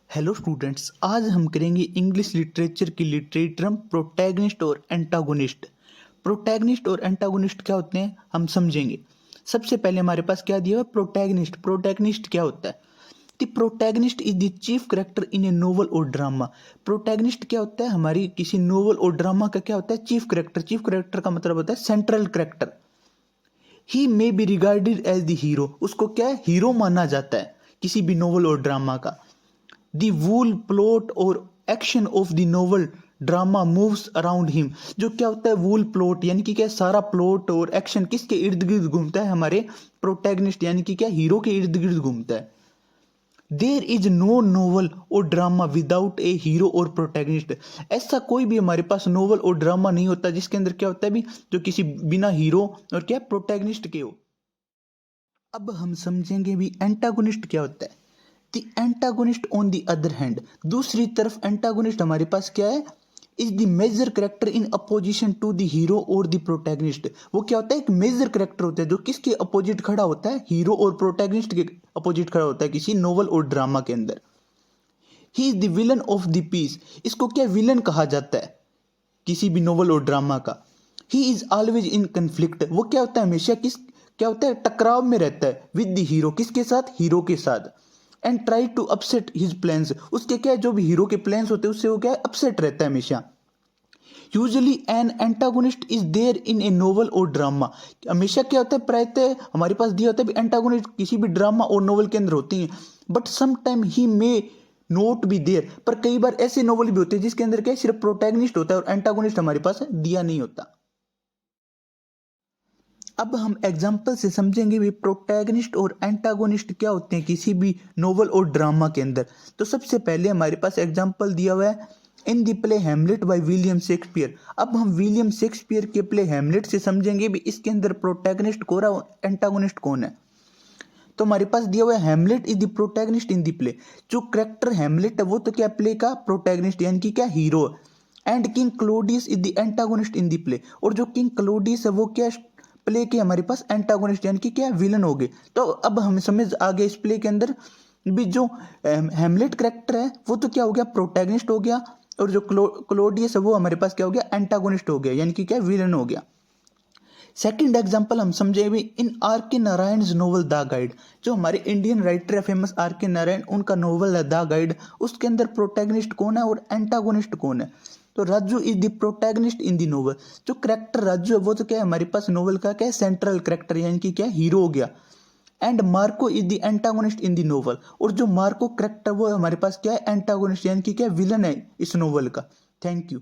Hello students, आज हम करेंगे इंग्लिश लिटरेचर की लिटरेरी टर्म प्रोटैगनिस्ट और एंटागोनिस्ट। प्रोटैगनिस्ट और एंटागोनिस्ट क्या होते हैं हम समझेंगे। सबसे पहले हमारे पास क्या दिया हुआ है, प्रोटैगनिस्ट। प्रोटैगनिस्ट क्या होता है? The protagonist is the chief character in a novel और ड्रामा। प्रोटैगनिस्ट क्या होता है? हमारी किसी नोवेल और ड्रामा का क्या होता है? Chief character. चीफ कैरेक्टर का मतलब होता है central character. He may be regarded as the hero. उसको क्या है? हीरो माना जाता है किसी भी नोवेल और ड्रामा का। The whole plot और action of the novel drama moves around him. जो क्या होता है वूल प्लॉट, यानी कि क्या सारा प्लॉट और एक्शन किसके इर्द गिर्द घूमता है? हमारे प्रोटैगनिस्ट यानी कि क्या हीरो के इर्द गिर्द घूमता है। देयर इज नो नोवेल और ड्रामा विदाउट ए हीरो और प्रोटैगनिस्ट। ऐसा कोई भी हमारे पास नोवेल और ड्रामा नहीं होता जिसके अंदर क्या होता है भी जो किसी बिना हीरो और क्या प्रोटैगनिस्ट के हो। अब हम समझेंगे भी एंटागोनिस्ट क्या होता है। The antagonist on the other hand, दूसरी तरफ एंटागोनिस्ट हमारे पास क्या है? Is the major character in opposition to the hero और द प्रोटैगनिस्ट। वो क्या होता है? एक मेजर करेक्टर होता है जो किसके अपोजिट खड़ा होता है? हीरो और प्रोटैगनिस्ट के अपोजिट खड़ा होता है किसी नोवेल और ड्रामा के अंदर। He is the villain of the piece. इसको क्या विलन कहा जाता है किसी भी नोवेल और ड्रामा का। He is always in conflict. वो क्या होता है? हमेशा किस क्या होता है? टकराव में रहता है विद द हीरो। किसके साथ? हीरो के साथ। And try to upset his plans. उसके क्या है जो भी हीरो के प्लान्स होते हैं उससे वो क्या है? अपसेट रहता है हमेशा। Usually an antagonist is there in a novel और ड्रामा। हमेशा क्या होता है? प्रायतः हमारे पास दिया होता है एंटागोनिस्ट किसी भी ड्रामा और नोवेल के अंदर होती हैं। But some time he may not be there. पर कई बार ऐसे नोवेल भी होते हैं जिसके अंदर क्या है? सिर्फ प्रोटैगनिस्ट होता है और एंटागोनिस्ट हमारे पास दिया नहीं होता। अब हम एग्जाम्पल से समझेंगे भी प्रोटैगनिस्ट और एंटागोनिस्ट क्या होते हैं किसी भी नोवेल और ड्रामा के अंदर। तो सबसे पहले हमारे पास एग्जाम्पल दिया हुआ है in the play Hamlet by William Shakespeare. अब हम विलियम शेक्सपियर के प्ले हैमलेट से समझेंगे भी इसके अंदर प्रोटैगनिस्ट कौन है और एंटागोनिस्ट कौन है। तो हमारे पास दिया हुआ है Hamlet is the protagonist in the play. जो करेक्टर हैमलेट है वो तो क्या प्ले का प्रोटैगनिस्ट यानी कि क्या hero. And king Claudius is the antagonist in the play. और जो किंग क्लोडियस है वो क्या प्ले के हमारे पास एंटागोनिस्ट यानी कि क्या विलन हो गए। तो अब हम समझ आ गए इस प्ले के अंदर भी जो हैमलेट करेक्टर है वो तो क्या हो गया? प्रोटैगनिस्ट हो गया। और जो क्लोडियस है वो हमारे पास क्या हो गया? एंटागोनिस्ट हो गया यानी कि क्या विलन हो गया। सेकंड एग्जांपल हम समझे भी इन आर के नारायण नोवेल द गाइड। जो हमारे इंडियन राइटर है फेमस आर के नारायण, उनका नोवेल है द गाइड। उसके अंदर प्रोटैगनिस्ट कौन है और एंटागोनिस्ट कौन है? तो Raju is the protagonist in the novel. जो करेक्टर राजू है वो तो क्या है हमारे पास नोवेल का क्या है? सेंट्रल करेक्टर यानी कि क्या हीरो हो गया। And Marco is the antagonist in the novel. और जो मार्को करेक्टर वो हमारे पास क्या है? एंटागोनिस्ट यानी कि क्या विलन है इस नोवेल का। Thank you.